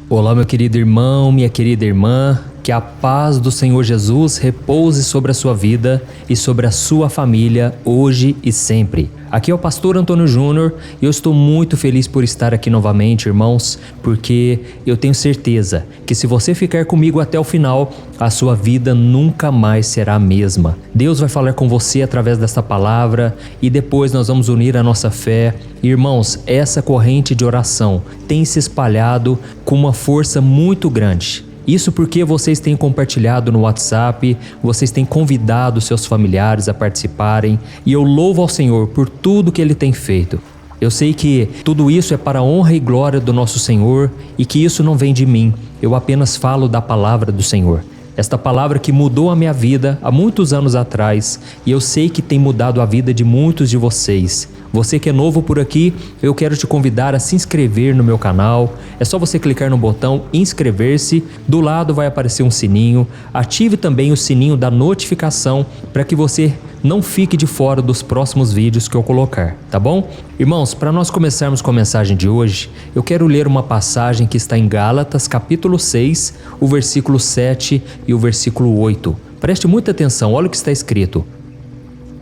Olá, meu querido irmão, minha querida irmã, que a paz do Senhor Jesus repouse sobre a sua vida e sobre a sua família hoje e sempre. Aqui é o pastor Antônio Júnior e eu estou muito feliz por estar aqui novamente, irmãos, porque eu tenho certeza que se você ficar comigo até o final, a sua vida nunca mais será a mesma. Deus vai falar com você através desta palavra e depois nós vamos unir a nossa fé. Irmãos, essa corrente de oração tem se espalhado com uma força muito grande. Isso porque vocês têm compartilhado no WhatsApp, vocês têm convidado seus familiares a participarem e eu louvo ao Senhor por tudo que Ele tem feito. Eu sei que tudo isso é para a honra e glória do nosso Senhor e que isso não vem de mim, eu apenas falo da palavra do Senhor. Esta palavra que mudou a minha vida há muitos anos atrás e eu sei que tem mudado a vida de muitos de vocês. Você que é novo por aqui, eu quero te convidar a se inscrever no meu canal. É só você clicar no botão inscrever-se, do lado vai aparecer um sininho. Ative também o sininho da notificação para que você não fique de fora dos próximos vídeos que eu colocar, tá bom? Irmãos, para nós começarmos com a mensagem de hoje, eu quero ler uma passagem que está em Gálatas, capítulo 6, o versículo 7 e o versículo 8. Preste muita atenção, olha o que está escrito.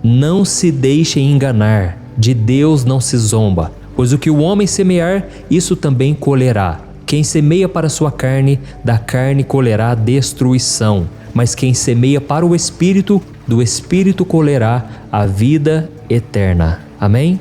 Não se deixem enganar, de Deus não se zomba, pois o que o homem semear, isso também colherá. Quem semeia para a sua carne, da carne colherá destruição, mas quem semeia para o Espírito, do Espírito colherá a vida eterna. Amém?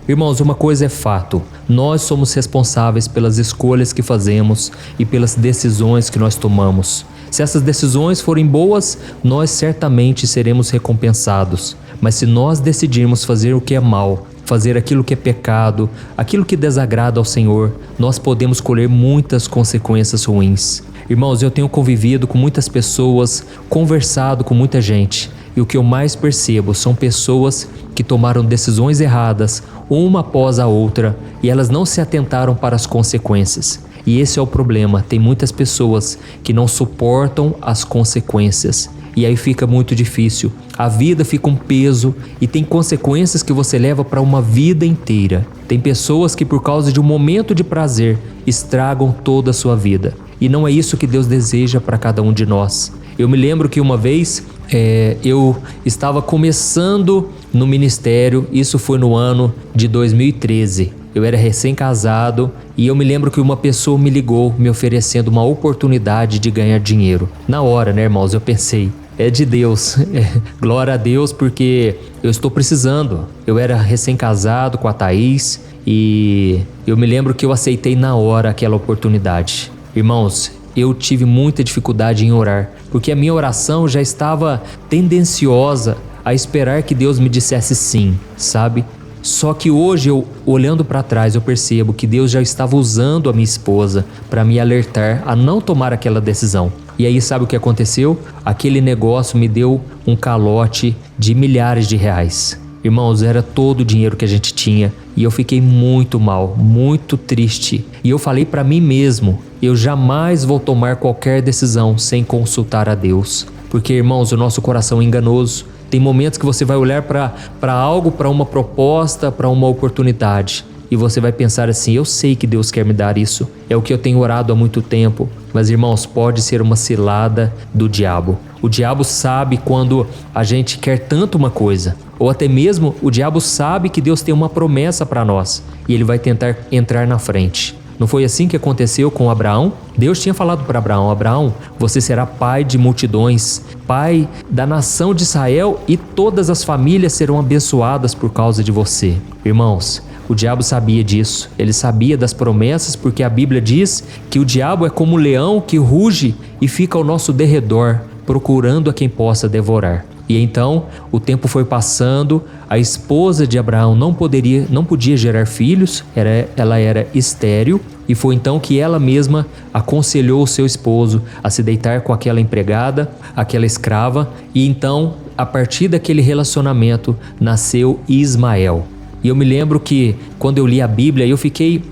Irmãos, uma coisa é fato, nós somos responsáveis pelas escolhas que fazemos e pelas decisões que nós tomamos. Se essas decisões forem boas, nós certamente seremos recompensados. Mas se nós decidirmos fazer o que é mal, fazer aquilo que é pecado, aquilo que desagrada ao Senhor, nós podemos colher muitas consequências ruins. Irmãos, eu tenho convivido com muitas pessoas, conversado com muita gente, e o que eu mais percebo são pessoas que tomaram decisões erradas, uma após a outra, e elas não se atentaram para as consequências. E esse é o problema, tem muitas pessoas que não suportam as consequências. E aí fica muito difícil, a vida fica um peso e tem consequências que você leva para uma vida inteira. Tem pessoas que por causa de um momento de prazer estragam toda a sua vida. E não é isso que Deus deseja para cada um de nós. Eu me lembro que uma vez eu estava começando no ministério, isso foi no ano de 2013. Eu era recém-casado e eu me lembro que uma pessoa me ligou me oferecendo uma oportunidade de ganhar dinheiro. Na hora, né, irmãos, eu pensei, é de Deus, glória a Deus, porque eu estou precisando. Eu era recém-casado com a Thaís e eu me lembro que eu aceitei na hora aquela oportunidade. Irmãos, eu tive muita dificuldade em orar, porque a minha oração já estava tendenciosa a esperar que Deus me dissesse sim, sabe? Só que hoje, eu olhando para trás, eu percebo que Deus já estava usando a minha esposa para me alertar a não tomar aquela decisão. E aí sabe o que aconteceu? Aquele negócio me deu um calote de milhares de reais. Irmãos, era todo o dinheiro que a gente tinha e eu fiquei muito mal, muito triste. E eu falei para mim mesmo, eu jamais vou tomar qualquer decisão sem consultar a Deus. Porque, irmãos, o nosso coração é enganoso. Tem momentos que você vai olhar para algo, para uma proposta, para uma oportunidade e você vai pensar assim, eu sei que Deus quer me dar isso, é o que eu tenho orado há muito tempo. Mas, irmãos, pode ser uma cilada do diabo. O diabo sabe quando a gente quer tanto uma coisa, ou até mesmo o diabo sabe que Deus tem uma promessa para nós e ele vai tentar entrar na frente. Não foi assim que aconteceu com Abraão? Deus tinha falado para Abraão, Abraão, você será pai de multidões, pai da nação de Israel e todas as famílias serão abençoadas por causa de você. Irmãos, o diabo sabia disso, ele sabia das promessas porque a Bíblia diz que o diabo é como um leão que ruge e fica ao nosso derredor, procurando a quem possa devorar. E então o tempo foi passando, a esposa de Abraão não podia gerar filhos, ela era estéril, e foi então que ela mesma aconselhou o seu esposo a se deitar com aquela empregada, aquela escrava, e então a partir daquele relacionamento nasceu Ismael. E eu me lembro que quando eu li a Bíblia eu fiquei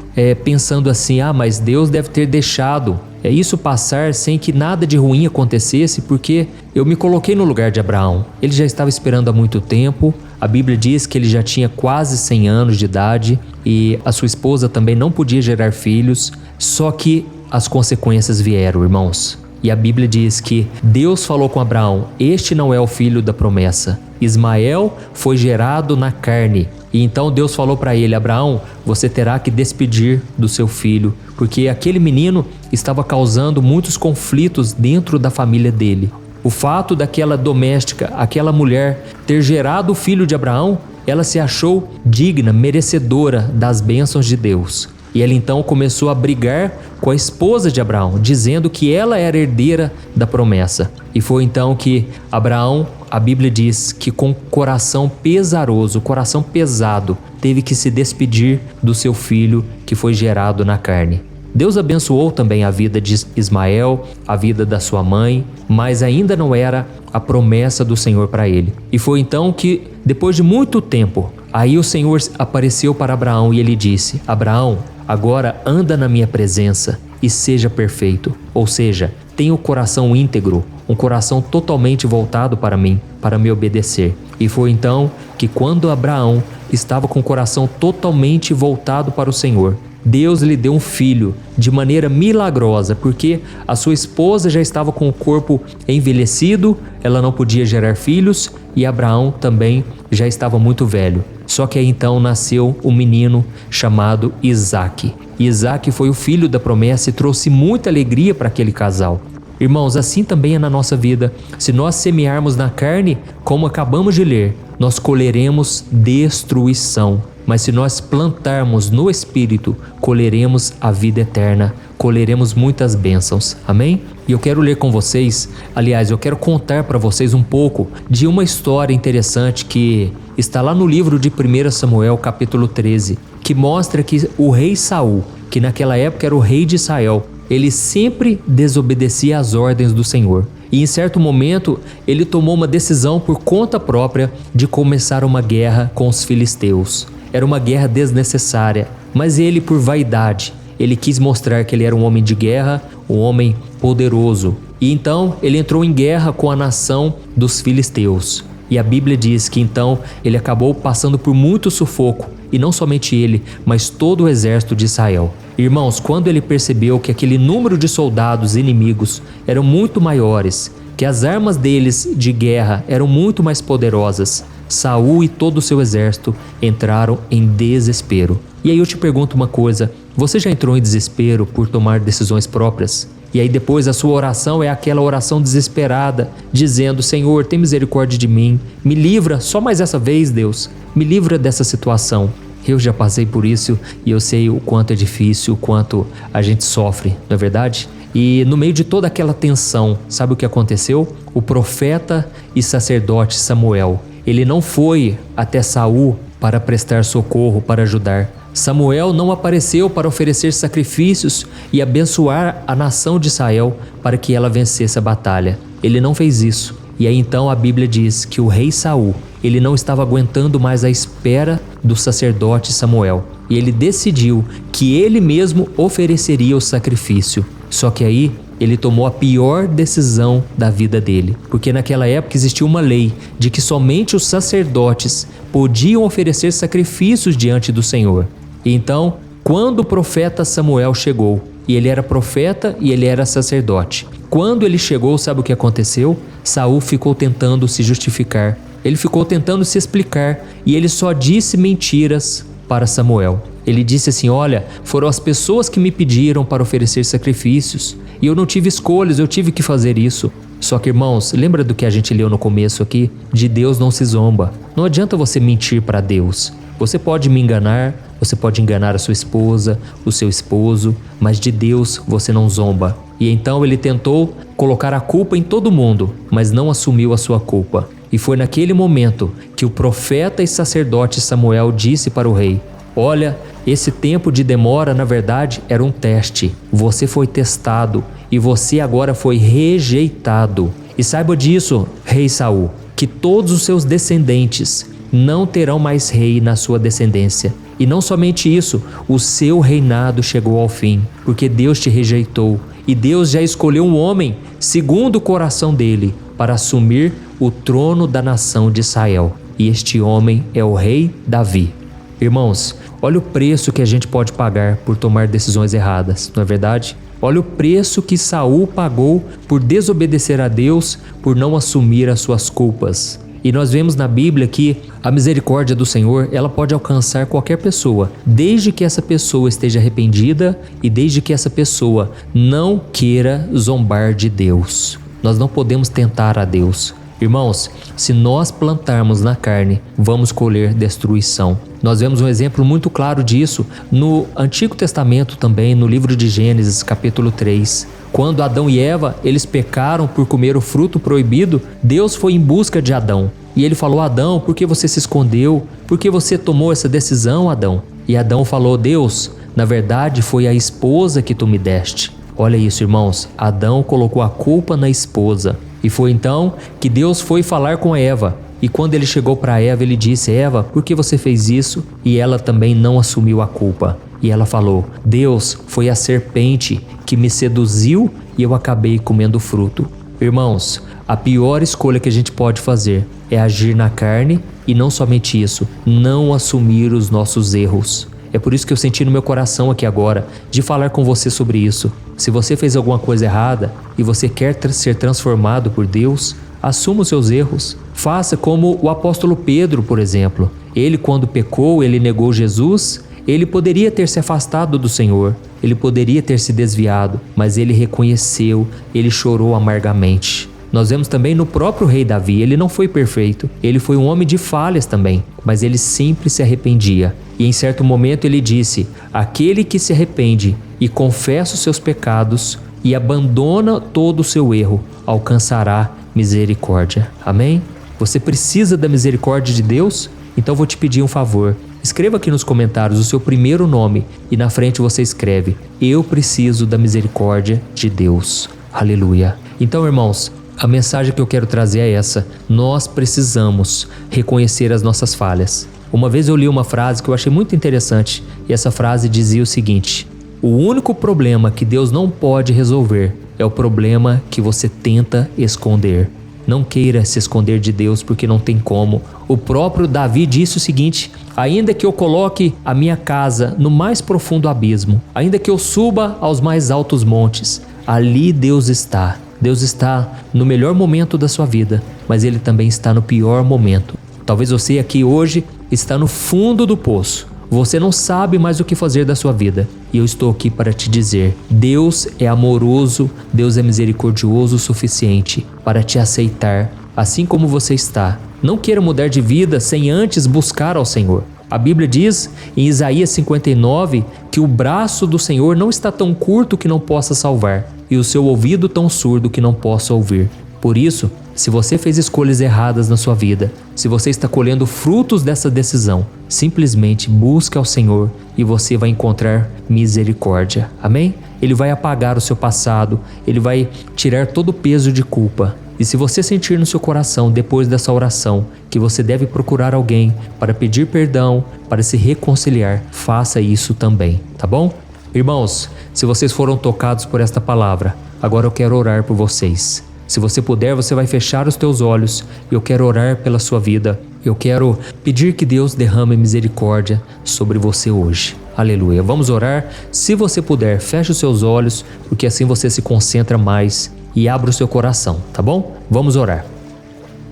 pensando assim, mas Deus deve ter deixado isso passar sem que nada de ruim acontecesse, porque eu me coloquei no lugar de Abraão. Ele já estava esperando há muito tempo, a Bíblia diz que ele já tinha quase 100 anos de idade e a sua esposa também não podia gerar filhos, só que as consequências vieram, irmãos. E a Bíblia diz que Deus falou com Abraão: este não é o filho da promessa. Ismael foi gerado na carne. E então Deus falou para ele: Abraão, você terá que despedir do seu filho, porque aquele menino estava causando muitos conflitos dentro da família dele. O fato daquela doméstica, aquela mulher, ter gerado o filho de Abraão, ela se achou digna, merecedora das bênçãos de Deus. E ela então começou a brigar com a esposa de Abraão, dizendo que ela era herdeira da promessa. E foi então que Abraão, a Bíblia diz que com coração pesaroso, coração pesado, teve que se despedir do seu filho que foi gerado na carne. Deus abençoou também a vida de Ismael, a vida da sua mãe, mas ainda não era a promessa do Senhor para ele. E foi então que, depois de muito tempo, aí o Senhor apareceu para Abraão e ele disse: Abraão, agora anda na minha presença e seja perfeito. Ou seja, tenha o coração íntegro, um coração totalmente voltado para mim, para me obedecer. E foi então que, quando Abraão estava com o coração totalmente voltado para o Senhor, Deus lhe deu um filho de maneira milagrosa, porque a sua esposa já estava com o corpo envelhecido, ela não podia gerar filhos, e Abraão também já estava muito velho. Só que aí então nasceu um menino chamado Isaque. Isaque foi o filho da promessa e trouxe muita alegria para aquele casal. Irmãos, assim também é na nossa vida. Se nós semearmos na carne, como acabamos de ler, nós colheremos destruição. Mas se nós plantarmos no Espírito, colheremos a vida eterna, colheremos muitas bênçãos. Amém? E eu quero ler com vocês, aliás, eu quero contar para vocês um pouco de uma história interessante que está lá no livro de 1 Samuel, capítulo 13, que mostra que o rei Saul, que naquela época era o rei de Israel, ele sempre desobedecia às ordens do Senhor. E em certo momento, ele tomou uma decisão por conta própria de começar uma guerra com os filisteus. Era uma guerra desnecessária, mas ele, por vaidade, ele quis mostrar que ele era um homem de guerra, um homem poderoso. E então ele entrou em guerra com a nação dos filisteus. E a Bíblia diz que então ele acabou passando por muito sufoco, e não somente ele, mas todo o exército de Israel. Irmãos, quando ele percebeu que aquele número de soldados inimigos eram muito maiores, que as armas deles de guerra eram muito mais poderosas, Saul e todo o seu exército entraram em desespero. E aí eu te pergunto uma coisa: você já entrou em desespero por tomar decisões próprias? E aí depois a sua oração é aquela oração desesperada, dizendo: Senhor, tem misericórdia de mim, me livra só mais essa vez, Deus, me livra dessa situação. Eu já passei por isso e eu sei o quanto é difícil, o quanto a gente sofre, não é verdade? E no meio de toda aquela tensão, sabe o que aconteceu? O profeta e sacerdote Samuel, ele não foi até Saul para prestar socorro, para ajudar. Samuel não apareceu para oferecer sacrifícios e abençoar a nação de Israel para que ela vencesse a batalha. Ele não fez isso. E aí então a Bíblia diz que o rei Saul, ele não estava aguentando mais a espera do sacerdote Samuel. E ele decidiu que ele mesmo ofereceria o sacrifício. Só que aí ele tomou a pior decisão da vida dele, porque naquela época existia uma lei de que somente os sacerdotes podiam oferecer sacrifícios diante do Senhor. E então, quando o profeta Samuel chegou, e ele era profeta e ele era sacerdote, quando ele chegou, sabe o que aconteceu? Saul ficou tentando se justificar, ele ficou tentando se explicar, e ele só disse mentiras para Samuel. Ele disse assim: olha, foram as pessoas que me pediram para oferecer sacrifícios, e eu não tive escolhas, eu tive que fazer isso. Só que, irmãos, lembra do que a gente leu no começo aqui? De Deus não se zomba. Não adianta você mentir para Deus. Você pode me enganar, você pode enganar a sua esposa, o seu esposo, mas de Deus você não zomba. E então ele tentou colocar a culpa em todo mundo, mas não assumiu a sua culpa. E foi naquele momento que o profeta e sacerdote Samuel disse para o rei: olha, esse tempo de demora, na verdade, era um teste. Você foi testado e você agora foi rejeitado. E saiba disso, rei Saul, que todos os seus descendentes não terão mais rei na sua descendência. E não somente isso, o seu reinado chegou ao fim, porque Deus te rejeitou. E Deus já escolheu um homem, segundo o coração dele, para assumir o trono da nação de Israel. E este homem é o rei Davi. Irmãos, olha o preço que a gente pode pagar por tomar decisões erradas, não é verdade? Olha o preço que Saul pagou por desobedecer a Deus, por não assumir as suas culpas. E nós vemos na Bíblia que a misericórdia do Senhor, ela pode alcançar qualquer pessoa, desde que essa pessoa esteja arrependida e desde que essa pessoa não queira zombar de Deus. Nós não podemos tentar a Deus. Irmãos, se nós plantarmos na carne, vamos colher destruição. Nós vemos um exemplo muito claro disso no Antigo Testamento também, no livro de Gênesis, capítulo 3. Quando Adão e Eva, eles pecaram por comer o fruto proibido, Deus foi em busca de Adão. E ele falou: Adão, por que você se escondeu? Por que você tomou essa decisão, Adão? E Adão falou: Deus, na verdade foi a esposa que tu me deste. Olha isso, irmãos, Adão colocou a culpa na esposa. E foi então que Deus foi falar com Eva. E quando ele chegou para Eva, ele disse: Eva, por que você fez isso? E ela também não assumiu a culpa. E ela falou: Deus, foi a serpente que me seduziu e eu acabei comendo o fruto. Irmãos, a pior escolha que a gente pode fazer é agir na carne e não somente isso, não assumir os nossos erros. É por isso que eu senti no meu coração aqui agora de falar com você sobre isso. Se você fez alguma coisa errada e você quer ser transformado por Deus, assuma os seus erros. Faça como o apóstolo Pedro, por exemplo. Ele, quando pecou, ele negou Jesus. Ele poderia ter se afastado do Senhor, ele poderia ter se desviado, mas ele reconheceu, ele chorou amargamente. Nós vemos também no próprio rei Davi, ele não foi perfeito, ele foi um homem de falhas também, mas ele sempre se arrependia. E em certo momento ele disse: aquele que se arrepende e confessa os seus pecados e abandona todo o seu erro, alcançará misericórdia. Amém? Você precisa da misericórdia de Deus? Então vou te pedir um favor. Escreva aqui nos comentários o seu primeiro nome e na frente você escreve: eu preciso da misericórdia de Deus. Aleluia. Então, irmãos, a mensagem que eu quero trazer é essa: nós precisamos reconhecer as nossas falhas. Uma vez eu li uma frase que eu achei muito interessante e essa frase dizia o seguinte: o único problema que Deus não pode resolver é o problema que você tenta esconder. Não queira se esconder de Deus, porque não tem como. O próprio Davi disse o seguinte: ainda que eu coloque a minha casa no mais profundo abismo, ainda que eu suba aos mais altos montes, ali Deus está. Deus está no melhor momento da sua vida, mas Ele também está no pior momento. Talvez você aqui hoje está no fundo do poço. Você não sabe mais o que fazer da sua vida. E eu estou aqui para te dizer: Deus é amoroso, Deus é misericordioso o suficiente para te aceitar, assim como você está. Não queira mudar de vida sem antes buscar ao Senhor. A Bíblia diz em Isaías 59 que o braço do Senhor não está tão curto que não possa salvar, e o seu ouvido tão surdo que não possa ouvir. Por isso, se você fez escolhas erradas na sua vida, se você está colhendo frutos dessa decisão, simplesmente busque ao Senhor e você vai encontrar misericórdia. Amém? Ele vai apagar o seu passado, Ele vai tirar todo o peso de culpa. E se você sentir no seu coração, depois dessa oração, que você deve procurar alguém para pedir perdão, para se reconciliar, faça isso também, tá bom? Irmãos, se vocês foram tocados por esta palavra, agora eu quero orar por vocês. Se você puder, você vai fechar os teus olhos e eu quero orar pela sua vida. Eu quero pedir que Deus derrame misericórdia sobre você hoje. Aleluia. Vamos orar? Se você puder, feche os seus olhos, porque assim você se concentra mais e abre o seu coração, tá bom? Vamos orar.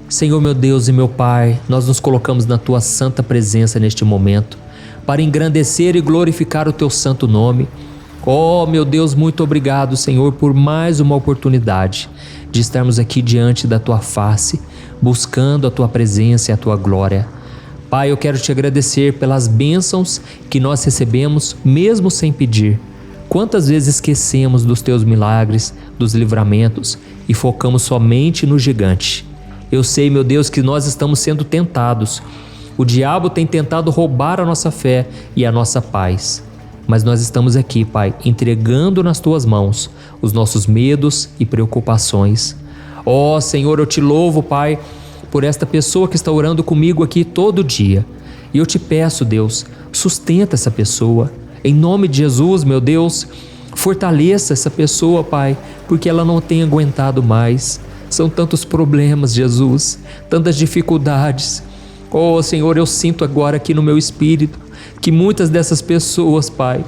Senhor, meu Deus e meu Pai, nós nos colocamos na Tua santa presença neste momento para engrandecer e glorificar o Teu santo nome. Oh, meu Deus, muito obrigado, Senhor, por mais uma oportunidade de estarmos aqui diante da Tua face, buscando a Tua presença e a Tua glória. Pai, eu quero Te agradecer pelas bênçãos que nós recebemos, mesmo sem pedir. Quantas vezes esquecemos dos Teus milagres, dos livramentos e focamos somente no gigante. Eu sei, meu Deus, que nós estamos sendo tentados. O diabo tem tentado roubar a nossa fé e a nossa paz. Mas nós estamos aqui, Pai, entregando nas Tuas mãos os nossos medos e preocupações. Ó Senhor, eu Te louvo, Pai, por esta pessoa que está orando comigo aqui todo dia. E eu Te peço, Deus, sustenta essa pessoa. Em nome de Jesus, meu Deus, fortaleça essa pessoa, Pai, porque ela não tem aguentado mais. São tantos problemas, Jesus, tantas dificuldades. Oh Senhor, eu sinto agora aqui no meu espírito que muitas dessas pessoas, Pai,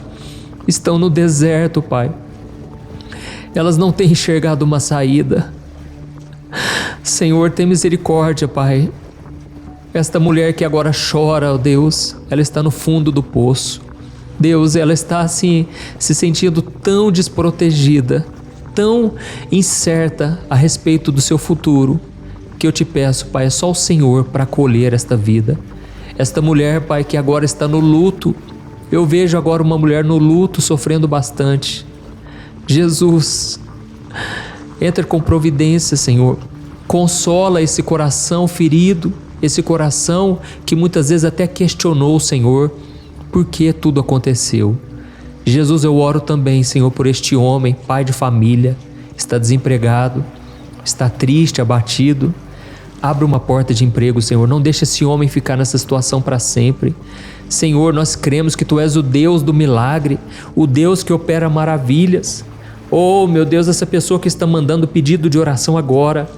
estão no deserto, Pai. Elas não têm enxergado uma saída. Senhor, tem misericórdia, Pai. Esta mulher que agora chora, ó Deus, ela está no fundo do poço. Deus, ela está assim, se sentindo tão desprotegida, tão incerta a respeito do seu futuro, que eu te peço, Pai, é só o Senhor para acolher esta vida. Esta mulher, Pai, que agora está no luto, eu vejo agora uma mulher no luto sofrendo bastante. Jesus, entra com providência, Senhor. Consola esse coração ferido, esse coração que muitas vezes até questionou o Senhor por que tudo aconteceu. Jesus, eu oro também, Senhor, por este homem, pai de família, está desempregado, está triste, abatido. Abre uma porta de emprego, Senhor. Não deixa esse homem ficar nessa situação para sempre. Senhor, nós cremos que Tu és o Deus do milagre, o Deus que opera maravilhas. Oh, meu Deus, essa pessoa que está mandando pedido de oração agora,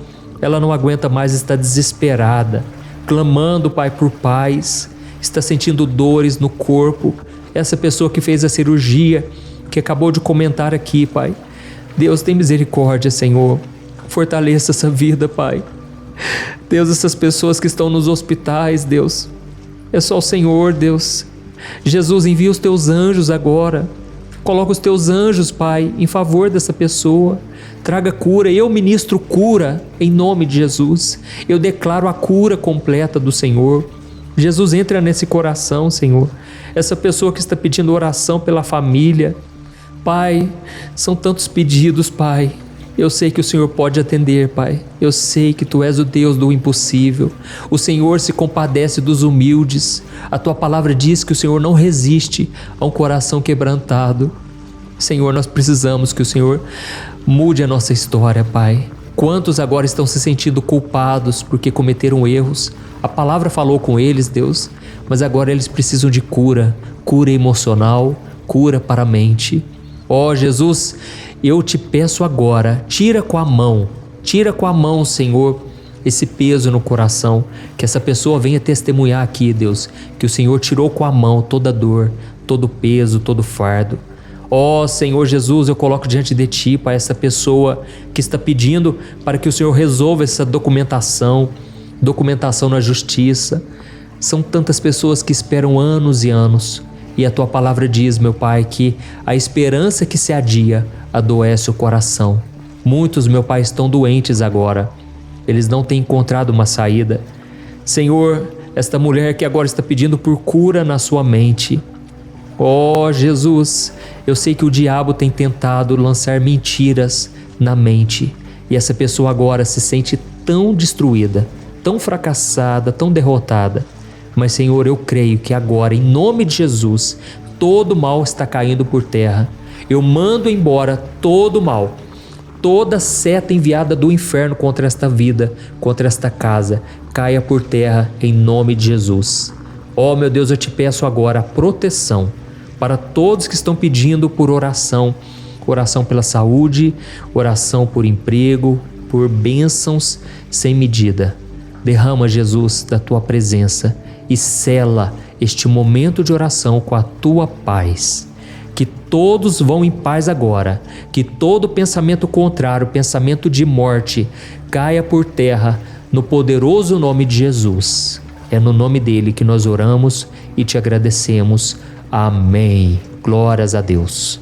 ela não aguenta mais, está desesperada, clamando, Pai, por paz, está sentindo dores no corpo. Essa pessoa que fez a cirurgia, que acabou de comentar aqui, Pai. Deus, tem misericórdia, Senhor. Fortaleça essa vida, Pai. Deus, essas pessoas que estão nos hospitais, Deus, é só o Senhor, Deus. Jesus, envia os Teus anjos agora. Coloca os Teus anjos, Pai, em favor dessa pessoa. Traga cura. Eu ministro cura em nome de Jesus. Eu declaro a cura completa do Senhor. Jesus, entra nesse coração, Senhor. Essa pessoa que está pedindo oração pela família. Pai, são tantos pedidos, Pai. Eu sei que o Senhor pode atender, Pai. Eu sei que Tu és o Deus do impossível. O Senhor se compadece dos humildes. A Tua palavra diz que o Senhor não resiste a um coração quebrantado. Senhor, nós precisamos que o Senhor mude a nossa história, Pai. Quantos agora estão se sentindo culpados porque cometeram erros? A palavra falou com eles, Deus, mas agora eles precisam de cura. Cura emocional, cura para a mente. Ó Jesus, eu te peço agora, tira com a mão, Senhor, esse peso no coração, que essa pessoa venha testemunhar aqui, Deus, que o Senhor tirou com a mão toda dor, todo peso, todo fardo. Ó Senhor Jesus, eu coloco diante de Ti, Pai, essa pessoa que está pedindo para que o Senhor resolva essa documentação na justiça. São tantas pessoas que esperam anos e anos. E a Tua palavra diz, meu Pai, que a esperança que se adia adoece o coração. Muitos, meu Pai, estão doentes agora. Eles não têm encontrado uma saída. Senhor, esta mulher que agora está pedindo por cura na sua mente. Oh, Jesus, eu sei que o diabo tem tentado lançar mentiras na mente. E essa pessoa agora se sente tão destruída, tão fracassada, tão derrotada. Mas, Senhor, eu creio que agora, em nome de Jesus, todo mal está caindo por terra. Eu mando embora todo mal, toda seta enviada do inferno contra esta vida, contra esta casa, caia por terra em nome de Jesus. Oh, meu Deus, eu te peço agora a proteção para todos que estão pedindo por oração. Oração pela saúde, oração por emprego, por bênçãos sem medida. Derrama, Jesus, da Tua presença e sela este momento de oração com a Tua paz. Que todos vão em paz agora, que todo pensamento contrário, pensamento de morte, caia por terra no poderoso nome de Jesus. É no nome dele que nós oramos e te agradecemos. Amém. Glórias a Deus.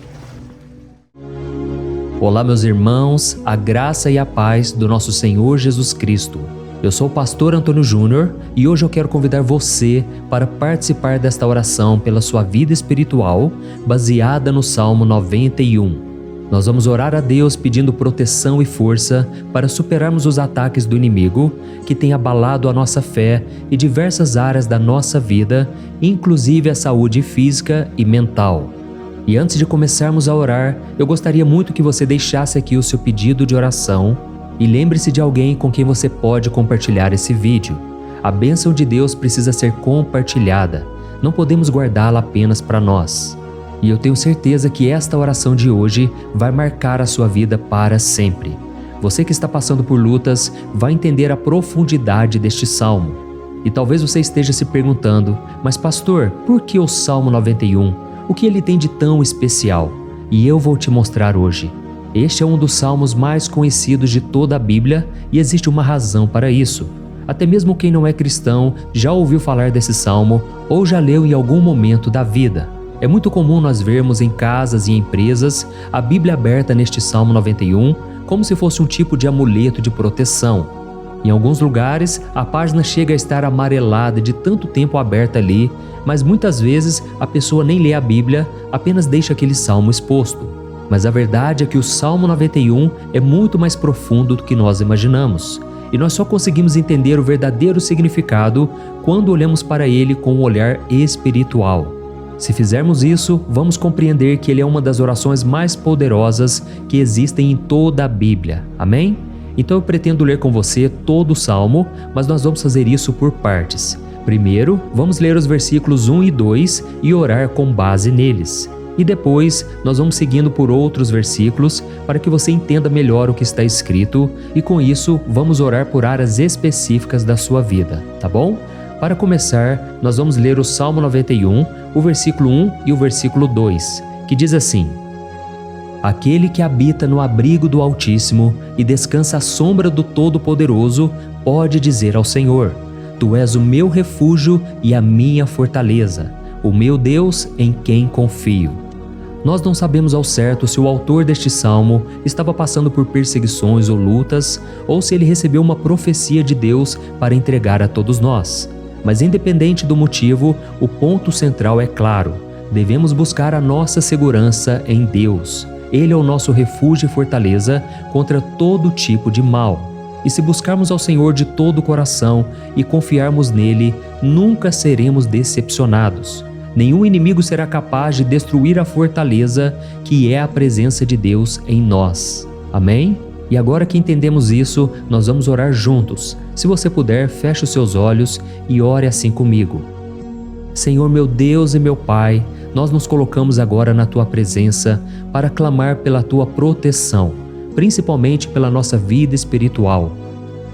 Olá, meus irmãos, a graça e a paz do nosso Senhor Jesus Cristo. Eu sou o pastor Antônio Júnior e hoje eu quero convidar você para participar desta oração pela sua vida espiritual, baseada no Salmo 91. Nós vamos orar a Deus pedindo proteção e força para superarmos os ataques do inimigo que tem abalado a nossa fé e diversas áreas da nossa vida, inclusive a saúde física e mental. E antes de começarmos a orar, eu gostaria muito que você deixasse aqui o seu pedido de oração e lembre-se de alguém com quem você pode compartilhar esse vídeo. A bênção de Deus precisa ser compartilhada, não podemos guardá-la apenas para nós. E eu tenho certeza que esta oração de hoje vai marcar a sua vida para sempre. Você que está passando por lutas vai entender a profundidade deste salmo. E talvez você esteja se perguntando, mas pastor, por que o Salmo 91? O que ele tem de tão especial? E eu vou te mostrar hoje. Este é um dos salmos mais conhecidos de toda a Bíblia e existe uma razão para isso. Até mesmo quem não é cristão já ouviu falar desse salmo ou já leu em algum momento da vida. É muito comum nós vermos em casas e empresas a Bíblia aberta neste Salmo 91 como se fosse um tipo de amuleto de proteção. Em alguns lugares, a página chega a estar amarelada de tanto tempo aberta ali, mas muitas vezes a pessoa nem lê a Bíblia, apenas deixa aquele salmo exposto. Mas a verdade é que o Salmo 91 é muito mais profundo do que nós imaginamos. E nós só conseguimos entender o verdadeiro significado quando olhamos para ele com um olhar espiritual. Se fizermos isso, vamos compreender que ele é uma das orações mais poderosas que existem em toda a Bíblia. Amém? Então eu pretendo ler com você todo o Salmo, mas nós vamos fazer isso por partes. Primeiro, vamos ler os versículos 1 e 2 e orar com base neles. E depois, nós vamos seguindo por outros versículos para que você entenda melhor o que está escrito e com isso, vamos orar por áreas específicas da sua vida, tá bom? Para começar, nós vamos ler o Salmo 91, o versículo 1 e o versículo 2, que diz assim: Aquele que habita no abrigo do Altíssimo e descansa à sombra do Todo-Poderoso pode dizer ao Senhor: Tu és o meu refúgio e a minha fortaleza, o meu Deus em quem confio. Nós não sabemos ao certo se o autor deste salmo estava passando por perseguições ou lutas, ou se ele recebeu uma profecia de Deus para entregar a todos nós. Mas independente do motivo, o ponto central é claro: devemos buscar a nossa segurança em Deus. Ele é o nosso refúgio e fortaleza contra todo tipo de mal. E se buscarmos ao Senhor de todo o coração e confiarmos nele, nunca seremos decepcionados. Nenhum inimigo será capaz de destruir a fortaleza que é a presença de Deus em nós. Amém? E agora que entendemos isso, nós vamos orar juntos. Se você puder, feche os seus olhos e ore assim comigo. Senhor meu Deus e meu Pai, nós nos colocamos agora na Tua presença para clamar pela Tua proteção, principalmente pela nossa vida espiritual.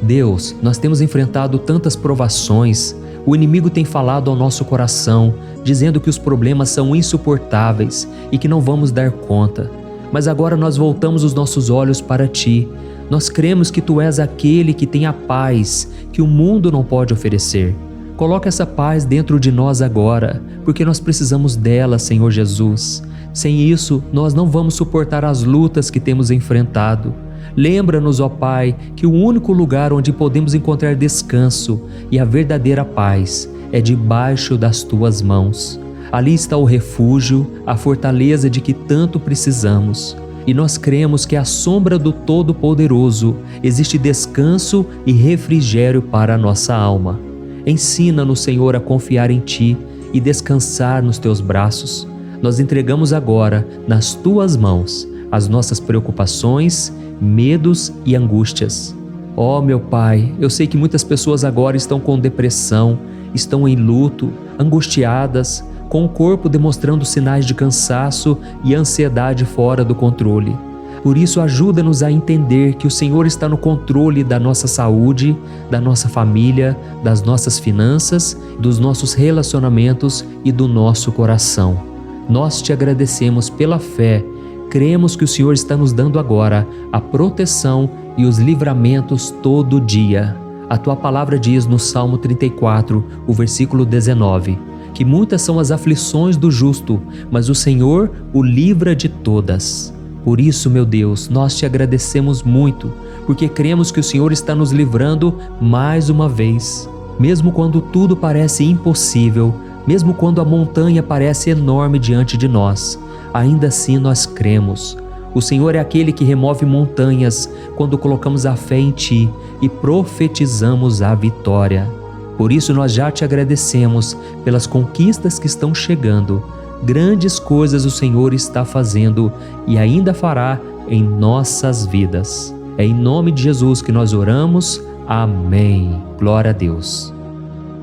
Deus, nós temos enfrentado tantas provações, o inimigo tem falado ao nosso coração, dizendo que os problemas são insuportáveis e que não vamos dar conta. Mas agora nós voltamos os nossos olhos para Ti. Nós cremos que Tu és aquele que tem a paz que o mundo não pode oferecer. Coloca essa paz dentro de nós agora, porque nós precisamos dela, Senhor Jesus. Sem isso, nós não vamos suportar as lutas que temos enfrentado. Lembra-nos, ó Pai, que o único lugar onde podemos encontrar descanso e a verdadeira paz é debaixo das Tuas mãos. Ali está o refúgio, a fortaleza de que tanto precisamos. E nós cremos que à sombra do Todo-Poderoso existe descanso e refrigério para a nossa alma. Ensina-nos, Senhor, a confiar em Ti e descansar nos Teus braços. Nós entregamos agora, nas Tuas mãos, as nossas preocupações, medos e angústias. Ó meu Pai, eu sei que muitas pessoas agora estão com depressão, estão em luto, angustiadas, com o corpo demonstrando sinais de cansaço e ansiedade fora do controle. Por isso, ajuda-nos a entender que o Senhor está no controle da nossa saúde, da nossa família, das nossas finanças, dos nossos relacionamentos e do nosso coração. Nós Te agradecemos pela fé. Cremos que o Senhor está nos dando agora a proteção e os livramentos todo dia. A Tua palavra diz no Salmo 34, o versículo 19, que muitas são as aflições do justo, mas o Senhor o livra de todas. Por isso, meu Deus, nós Te agradecemos muito, porque cremos que o Senhor está nos livrando mais uma vez. Mesmo quando tudo parece impossível, mesmo quando a montanha parece enorme diante de nós, ainda assim nós cremos. O Senhor é aquele que remove montanhas quando colocamos a fé em Ti e profetizamos a vitória. Por isso nós já Te agradecemos pelas conquistas que estão chegando. Grandes coisas o Senhor está fazendo e ainda fará em nossas vidas. É em nome de Jesus que nós oramos. Amém. Glória a Deus.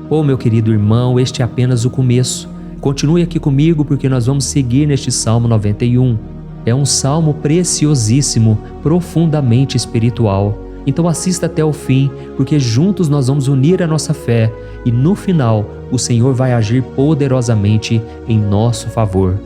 Oh, meu querido irmão, este é apenas o começo. Continue aqui comigo porque nós vamos seguir neste Salmo 91. É um salmo preciosíssimo, profundamente espiritual. Então assista até o fim, porque juntos nós vamos unir a nossa fé e no final o Senhor vai agir poderosamente em nosso favor.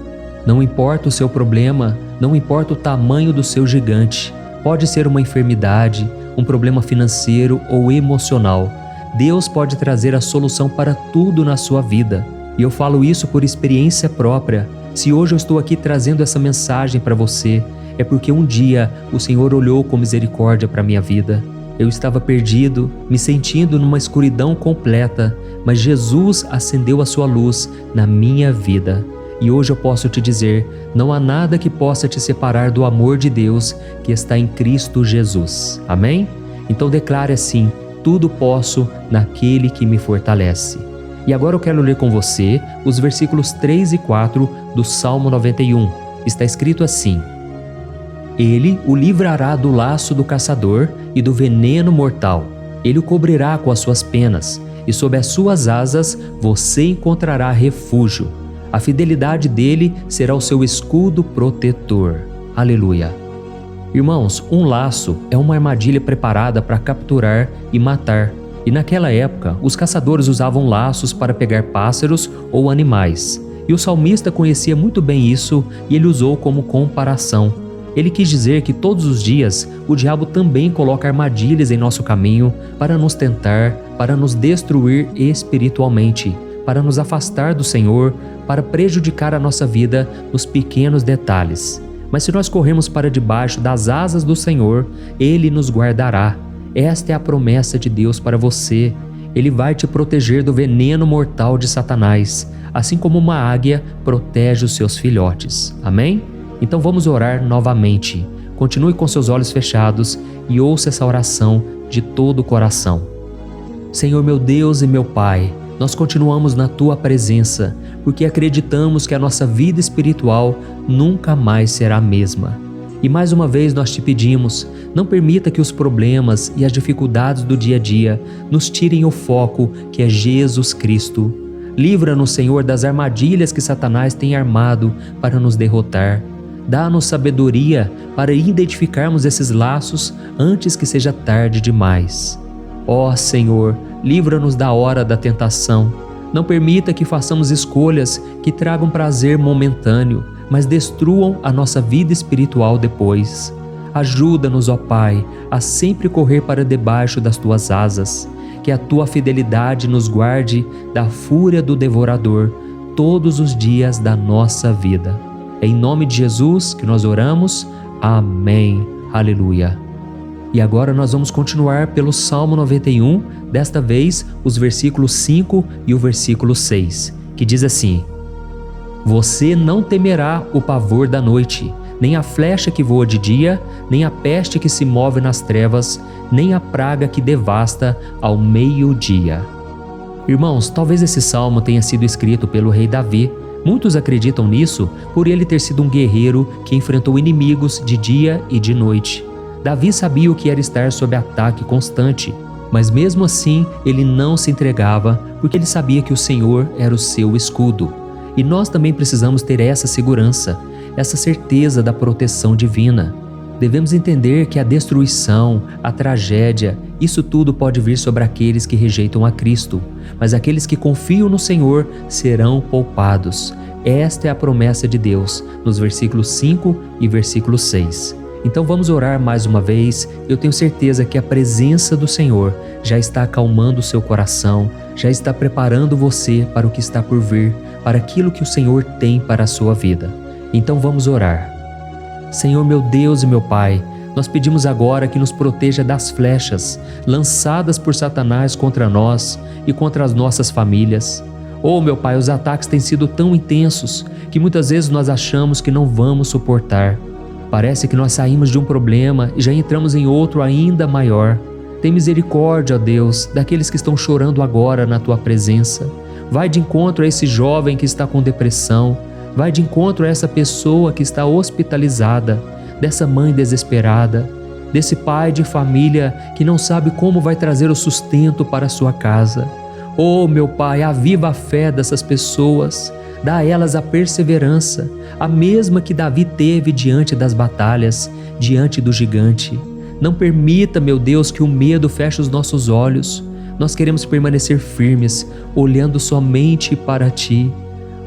Não importa o seu problema, Não importa o tamanho do seu gigante, pode ser uma enfermidade, um problema financeiro ou emocional. Deus pode trazer a solução para tudo na sua vida. E eu falo isso por experiência própria. Se hoje eu estou aqui trazendo essa mensagem para você, é porque um dia o Senhor olhou com misericórdia para a minha vida. Eu estava perdido, me sentindo numa escuridão completa, mas Jesus acendeu a sua luz na minha vida. E hoje eu posso te dizer, não há nada que possa te separar do amor de Deus que está em Cristo Jesus. Amém? Então declare assim: tudo posso naquele que me fortalece. E agora eu quero ler com você os versículos 3 e 4 do Salmo 91. Está escrito assim: Ele o livrará do laço do caçador e do veneno mortal. Ele o cobrirá com as suas penas, e sob as suas asas você encontrará refúgio. A fidelidade dele será o seu escudo protetor. Aleluia! Irmãos, um laço é uma armadilha preparada para capturar e matar. E naquela época, os caçadores usavam laços para pegar pássaros ou animais. E o salmista conhecia muito bem isso e ele usou como comparação. Ele quis dizer que todos os dias o diabo também coloca armadilhas em nosso caminho para nos tentar, para nos destruir espiritualmente, para nos afastar do Senhor, para prejudicar a nossa vida nos pequenos detalhes. Mas se nós corrermos para debaixo das asas do Senhor, Ele nos guardará. Esta é a promessa de Deus para você. Ele vai te proteger do veneno mortal de Satanás, assim como uma águia protege os seus filhotes. Amém? Então vamos orar novamente. Continue com seus olhos fechados e ouça essa oração de todo o coração. Senhor meu Deus e meu Pai, nós continuamos na Tua presença, porque acreditamos que a nossa vida espiritual nunca mais será a mesma. E mais uma vez nós te pedimos, não permita que os problemas e as dificuldades do dia a dia nos tirem o foco que é Jesus Cristo. Livra-nos, Senhor, das armadilhas que Satanás tem armado para nos derrotar. Dá-nos sabedoria para identificarmos esses laços antes que seja tarde demais. Ó Senhor, livra-nos da hora da tentação. Não permita que façamos escolhas que tragam prazer momentâneo, mas destruam a nossa vida espiritual depois. Ajuda-nos, ó Pai, a sempre correr para debaixo das Tuas asas, que a Tua fidelidade nos guarde da fúria do devorador todos os dias da nossa vida. É em nome de Jesus que nós oramos. Amém. Aleluia. E agora nós vamos continuar pelo Salmo 91, desta vez os versículos 5 e o versículo 6, que diz assim: Você não temerá o pavor da noite, nem a flecha que voa de dia, nem a peste que se move nas trevas, nem a praga que devasta ao meio-dia. Irmãos, talvez esse salmo tenha sido escrito pelo rei Davi. Muitos acreditam nisso por ele ter sido um guerreiro que enfrentou inimigos de dia e de noite. Davi sabia o que era estar sob ataque constante, mas mesmo assim ele não se entregava porque ele sabia que o Senhor era o seu escudo. E nós também precisamos ter essa segurança, essa certeza da proteção divina. Devemos entender que a destruição, a tragédia, isso tudo pode vir sobre aqueles que rejeitam a Cristo, mas aqueles que confiam no Senhor serão poupados. Esta é a promessa de Deus, nos versículos 5 e versículo 6. Então vamos orar mais uma vez. Eu tenho certeza que a presença do Senhor já está acalmando o seu coração, já está preparando você para o que está por vir, para aquilo que o Senhor tem para a sua vida. Então vamos orar. Senhor meu Deus e meu Pai, nós pedimos agora que nos proteja das flechas lançadas por Satanás contra nós e contra as nossas famílias. Oh meu Pai, os ataques têm sido tão intensos que muitas vezes nós achamos que não vamos suportar. Parece que nós saímos de um problema e já entramos em outro ainda maior. Tem misericórdia, ó Deus, daqueles que estão chorando agora na Tua presença. Vai de encontro a esse jovem que está com depressão. Vai de encontro a essa pessoa que está hospitalizada, dessa mãe desesperada, desse pai de família que não sabe como vai trazer o sustento para a sua casa. Oh, meu Pai, aviva a fé dessas pessoas. Dá a elas a perseverança, a mesma que Davi teve diante das batalhas, diante do gigante. Não permita, meu Deus, que o medo feche os nossos olhos. Nós queremos permanecer firmes, olhando somente para Ti.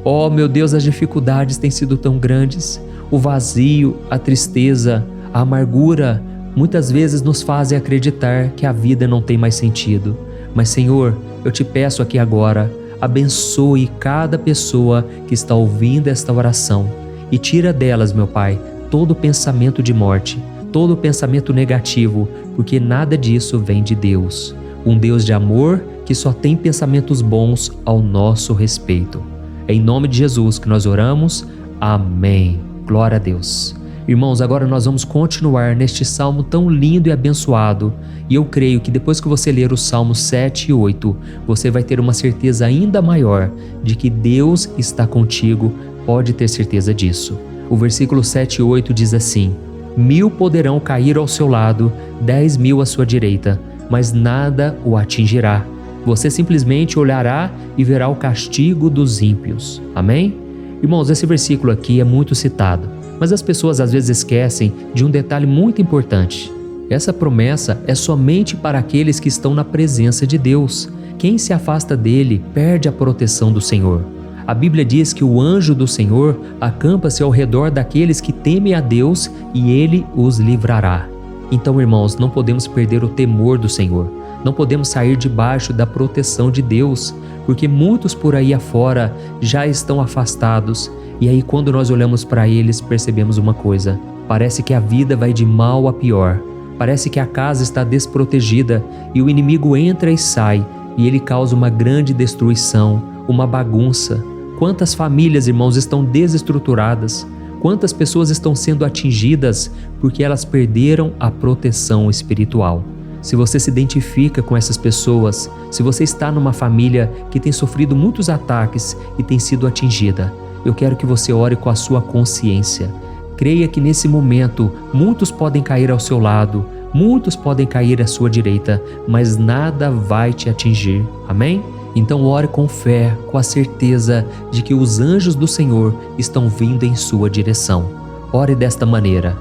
Oh, meu Deus, as dificuldades têm sido tão grandes. O vazio, a tristeza, a amargura, muitas vezes nos fazem acreditar que a vida não tem mais sentido. Mas, Senhor, eu te peço aqui agora, abençoe cada pessoa que está ouvindo esta oração e tira delas, meu Pai, todo pensamento de morte, todo pensamento negativo, porque nada disso vem de Deus. Um Deus de amor que só tem pensamentos bons ao nosso respeito. É em nome de Jesus que nós oramos. Amém. Glória a Deus. Irmãos, agora nós vamos continuar neste salmo tão lindo e abençoado. E eu creio que depois que você ler os salmos 7 e 8, você vai ter uma certeza ainda maior de que Deus está contigo. Pode ter certeza disso. O versículo 7 e 8 diz assim: 1000 poderão cair ao seu lado, 10.000 à sua direita, mas nada o atingirá. Você simplesmente olhará e verá o castigo dos ímpios. Amém? Irmãos, esse versículo aqui é muito citado, mas as pessoas às vezes esquecem de um detalhe muito importante. Essa promessa é somente para aqueles que estão na presença de Deus. Quem se afasta dele perde a proteção do Senhor. A Bíblia diz que o anjo do Senhor acampa-se ao redor daqueles que temem a Deus e ele os livrará. Então, irmãos, não podemos perder o temor do Senhor. Não podemos sair debaixo da proteção de Deus, porque muitos por aí afora já estão afastados. E aí, quando nós olhamos para eles, percebemos uma coisa: parece que a vida vai de mal a pior. Parece que a casa está desprotegida e o inimigo entra e sai, e ele causa uma grande destruição, uma bagunça. Quantas famílias, irmãos, estão desestruturadas? Quantas pessoas estão sendo atingidas porque elas perderam a proteção espiritual? Se você se identifica com essas pessoas, se você está numa família que tem sofrido muitos ataques e tem sido atingida, eu quero que você ore com a sua consciência. Creia que nesse momento muitos podem cair ao seu lado, muitos podem cair à sua direita, mas nada vai te atingir. Amém? Então ore com fé, com a certeza de que os anjos do Senhor estão vindo em sua direção. Ore desta maneira: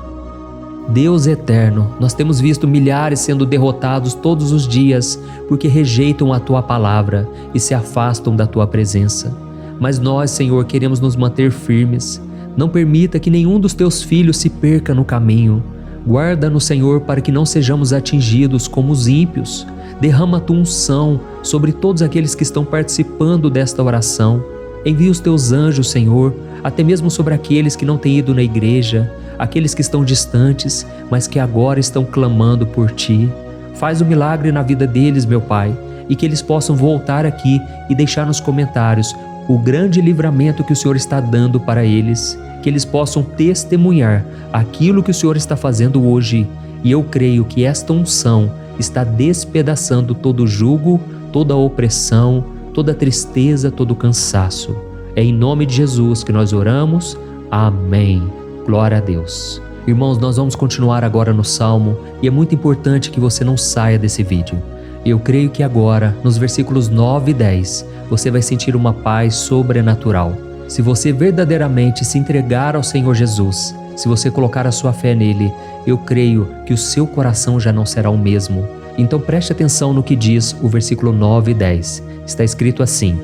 Deus eterno, nós temos visto milhares sendo derrotados todos os dias porque rejeitam a Tua palavra e se afastam da Tua presença. Mas nós, Senhor, queremos nos manter firmes. Não permita que nenhum dos Teus filhos se perca no caminho. Guarda-nos, Senhor, para que não sejamos atingidos como os ímpios. Derrama a Tua unção sobre todos aqueles que estão participando desta oração. Envia os Teus anjos, Senhor, até mesmo sobre aqueles que não têm ido na igreja, aqueles que estão distantes, mas que agora estão clamando por Ti. Faz um milagre na vida deles, meu Pai, e que eles possam voltar aqui e deixar nos comentários o grande livramento que o Senhor está dando para eles, que eles possam testemunhar aquilo que o Senhor está fazendo hoje. E eu creio que esta unção está despedaçando todo o jugo, toda a opressão, toda a tristeza, todo o cansaço. É em nome de Jesus que nós oramos. Amém. Glória a Deus. Irmãos, nós vamos continuar agora no Salmo e é muito importante que você não saia desse vídeo. Eu creio que agora, nos versículos 9 e 10, você vai sentir uma paz sobrenatural. Se você verdadeiramente se entregar ao Senhor Jesus, se você colocar a sua fé nele, eu creio que o seu coração já não será o mesmo. Então preste atenção no que diz o versículo 9 e 10. Está escrito assim: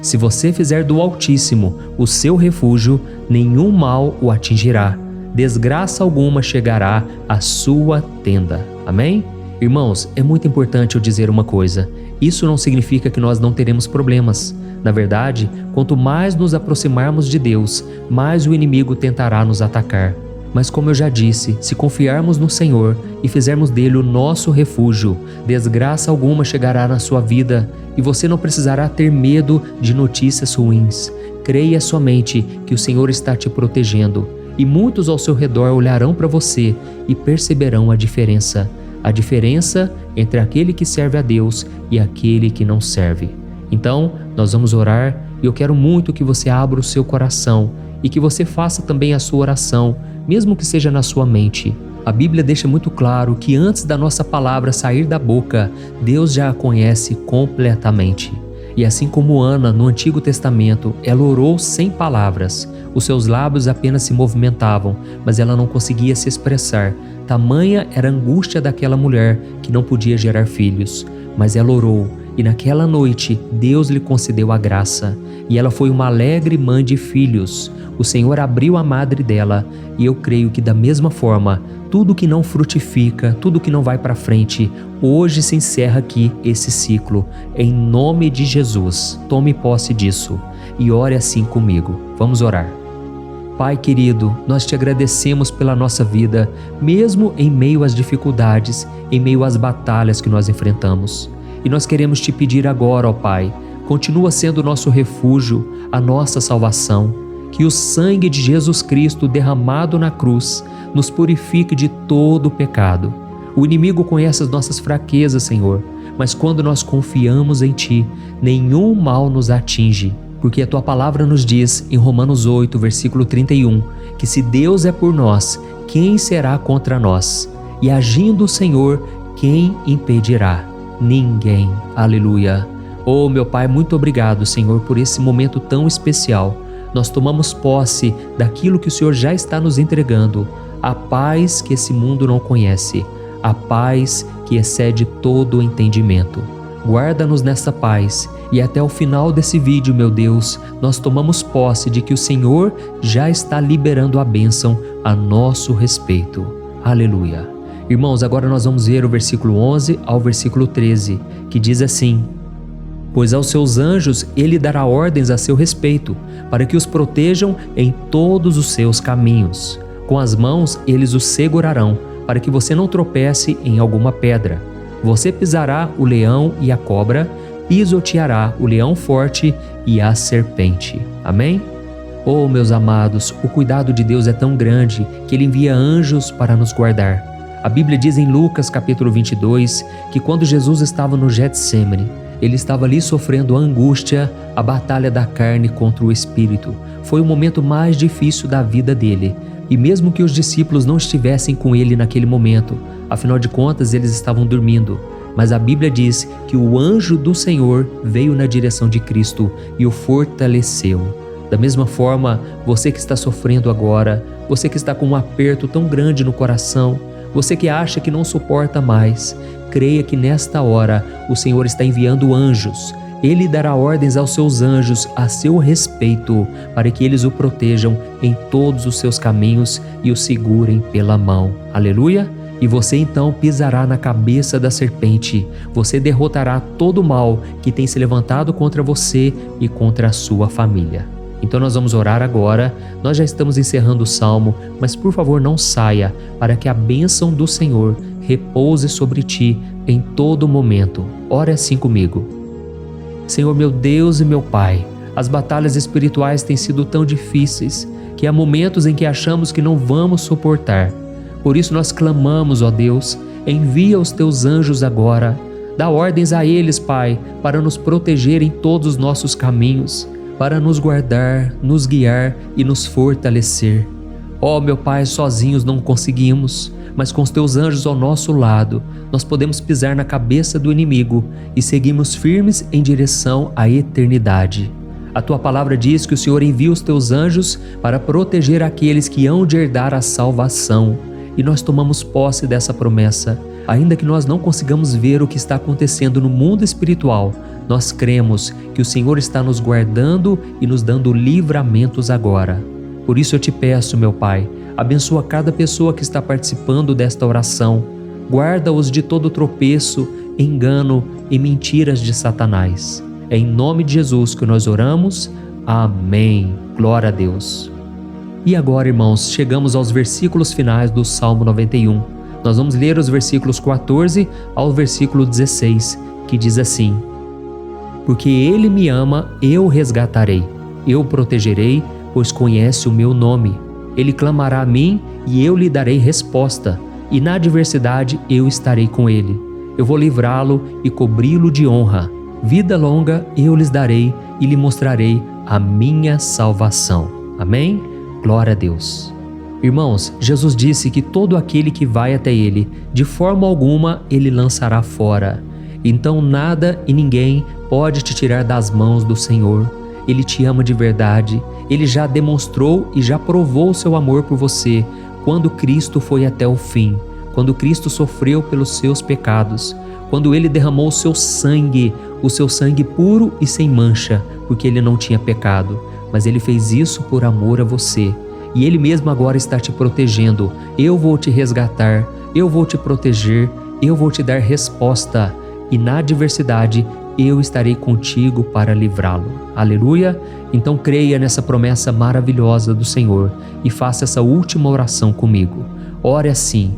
Se você fizer do Altíssimo o seu refúgio, nenhum mal o atingirá, desgraça alguma chegará à sua tenda. Amém? Irmãos, é muito importante eu dizer uma coisa: isso não significa que nós não teremos problemas. Na verdade, quanto mais nos aproximarmos de Deus, mais o inimigo tentará nos atacar. Mas como eu já disse, se confiarmos no Senhor e fizermos dele o nosso refúgio, desgraça alguma chegará na sua vida e você não precisará ter medo de notícias ruins. Creia somente que o Senhor está te protegendo e muitos ao seu redor olharão para você e perceberão a diferença entre aquele que serve a Deus e aquele que não serve. Então, nós vamos orar e eu quero muito que você abra o seu coração e que você faça também a sua oração, mesmo que seja na sua mente. A Bíblia deixa muito claro que antes da nossa palavra sair da boca, Deus já a conhece completamente. E assim como Ana, no Antigo Testamento, ela orou sem palavras. Os seus lábios apenas se movimentavam, mas ela não conseguia se expressar. Tamanha era a angústia daquela mulher que não podia gerar filhos. Mas ela orou e naquela noite Deus lhe concedeu a graça, e ela foi uma alegre mãe de filhos. O Senhor abriu a madre dela, e eu creio que da mesma forma, tudo que não frutifica, tudo que não vai para frente, hoje se encerra aqui esse ciclo. Em nome de Jesus, tome posse disso e ore assim comigo. Vamos orar. Pai querido, nós te agradecemos pela nossa vida, mesmo em meio às dificuldades, em meio às batalhas que nós enfrentamos. E nós queremos te pedir agora, ó Pai, continua sendo o nosso refúgio, a nossa salvação, que o sangue de Jesus Cristo derramado na cruz nos purifique de todo o pecado. O inimigo conhece as nossas fraquezas, Senhor, mas quando nós confiamos em Ti, nenhum mal nos atinge. Porque a Tua palavra nos diz, em Romanos 8, versículo 31, que se Deus é por nós, quem será contra nós? E agindo o Senhor, quem impedirá? Ninguém. Aleluia. Oh, meu Pai, muito obrigado, Senhor, por esse momento tão especial. Nós tomamos posse daquilo que o Senhor já está nos entregando, a paz que esse mundo não conhece, a paz que excede todo o entendimento. Guarda-nos nessa paz e até o final desse vídeo, meu Deus, nós tomamos posse de que o Senhor já está liberando a bênção a nosso respeito. Aleluia. Irmãos, agora nós vamos ver o versículo 11 ao versículo 13, que diz assim: Pois aos seus anjos ele dará ordens a seu respeito, para que os protejam em todos os seus caminhos. Com as mãos eles os segurarão, para que você não tropece em alguma pedra. Você pisará o leão e a cobra, pisoteará o leão forte e a serpente. Amém? Oh, meus amados, o cuidado de Deus é tão grande que Ele envia anjos para nos guardar. A Bíblia diz em Lucas capítulo 22 que quando Jesus estava no Getsêmani, Ele estava ali sofrendo a angústia, a batalha da carne contra o Espírito. Foi o momento mais difícil da vida dele. E mesmo que os discípulos não estivessem com ele naquele momento, afinal de contas eles estavam dormindo, mas a Bíblia diz que o anjo do Senhor veio na direção de Cristo e o fortaleceu. Da mesma forma, você que está sofrendo agora, você que está com um aperto tão grande no coração, você que acha que não suporta mais, creia que nesta hora o Senhor está enviando anjos. Ele dará ordens aos seus anjos a seu respeito, para que eles o protejam em todos os seus caminhos e o segurem pela mão. Aleluia! E você então pisará na cabeça da serpente. Você derrotará todo o mal que tem se levantado contra você e contra a sua família. Então nós vamos orar agora. Nós já estamos encerrando o salmo, mas por favor não saia, para que a bênção do Senhor repouse sobre ti em todo momento. Ore assim comigo. Senhor, meu Deus e meu Pai, as batalhas espirituais têm sido tão difíceis que há momentos em que achamos que não vamos suportar. Por isso nós clamamos, ó Deus, envia os teus anjos agora. Dá ordens a eles, Pai, para nos proteger em todos os nossos caminhos, para nos guardar, nos guiar e nos fortalecer. Ó meu Pai, sozinhos não conseguimos, mas com os teus anjos ao nosso lado, nós podemos pisar na cabeça do inimigo e seguirmos firmes em direção à eternidade. A tua palavra diz que o Senhor envia os teus anjos para proteger aqueles que hão de herdar a salvação. E nós tomamos posse dessa promessa. Ainda que nós não consigamos ver o que está acontecendo no mundo espiritual, nós cremos que o Senhor está nos guardando e nos dando livramentos agora. Por isso eu te peço, meu Pai, abençoa cada pessoa que está participando desta oração. Guarda-os de todo tropeço, engano e mentiras de Satanás. É em nome de Jesus que nós oramos. Amém. Glória a Deus. E agora, irmãos, chegamos aos versículos finais do Salmo 91. Nós vamos ler os versículos 14 ao versículo 16, que diz assim: Porque Ele me ama, eu o resgatarei, eu o protegerei, pois conhece o meu nome. Ele clamará a mim e eu lhe darei resposta, e na adversidade eu estarei com ele. Eu vou livrá-lo e cobri-lo de honra. Vida longa eu lhes darei e lhe mostrarei a minha salvação. Amém? Glória a Deus. Irmãos, Jesus disse que todo aquele que vai até ele, de forma alguma ele lançará fora. Então nada e ninguém pode te tirar das mãos do Senhor. Ele te ama de verdade. Ele já demonstrou e já provou o seu amor por você quando Cristo foi até o fim, quando Cristo sofreu pelos seus pecados, quando ele derramou o seu sangue puro e sem mancha, porque ele não tinha pecado, mas ele fez isso por amor a você. E ele mesmo agora está te protegendo. Eu vou te resgatar, eu vou te proteger, eu vou te dar resposta, e na adversidade eu estarei contigo para livrá-lo. Aleluia! Então creia nessa promessa maravilhosa do Senhor e faça essa última oração comigo. Ore assim: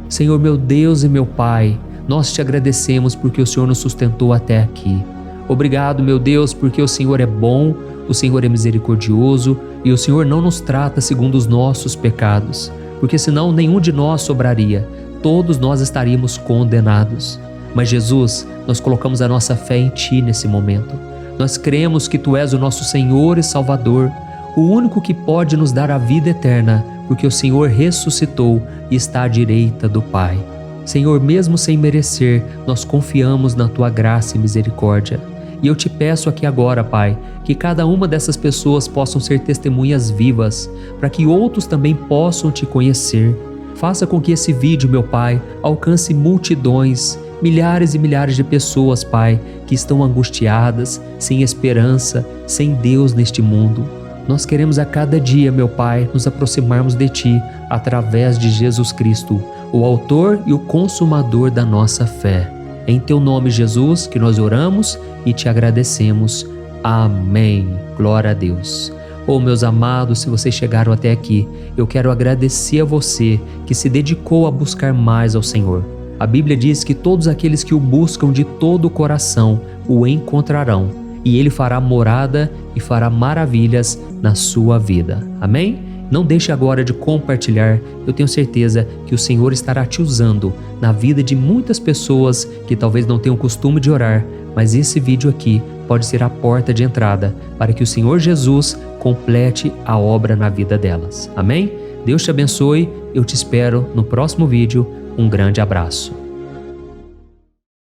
Senhor meu Deus e meu Pai, nós te agradecemos porque o Senhor nos sustentou até aqui. Obrigado, meu Deus, porque o Senhor é bom, o Senhor é misericordioso e o Senhor não nos trata segundo os nossos pecados, porque senão nenhum de nós sobraria, todos nós estaríamos condenados. Mas Jesus, nós colocamos a nossa fé em Ti nesse momento. Nós cremos que Tu és o nosso Senhor e Salvador, o único que pode nos dar a vida eterna, porque o Senhor ressuscitou e está à direita do Pai. Senhor, mesmo sem merecer, nós confiamos na Tua graça e misericórdia. E eu te peço aqui agora, Pai, que cada uma dessas pessoas possam ser testemunhas vivas, para que outros também possam Te conhecer. Faça com que esse vídeo, meu Pai, alcance multidões, milhares e milhares de pessoas, Pai, que estão angustiadas, sem esperança, sem Deus neste mundo. Nós queremos a cada dia, meu Pai, nos aproximarmos de Ti através de Jesus Cristo, o autor e o consumador da nossa fé. É em Teu nome, Jesus, que nós oramos e Te agradecemos. Amém. Glória a Deus. Meus amados, se vocês chegaram até aqui, eu quero agradecer a você que se dedicou a buscar mais ao Senhor. A Bíblia diz que todos aqueles que o buscam de todo o coração o encontrarão, e Ele fará morada e fará maravilhas na sua vida. Amém? Não deixe agora de compartilhar, eu tenho certeza que o Senhor estará te usando na vida de muitas pessoas que talvez não tenham costume de orar, mas esse vídeo aqui pode ser a porta de entrada para que o Senhor Jesus complete a obra na vida delas. Amém? Deus te abençoe, eu te espero no próximo vídeo. Um grande abraço.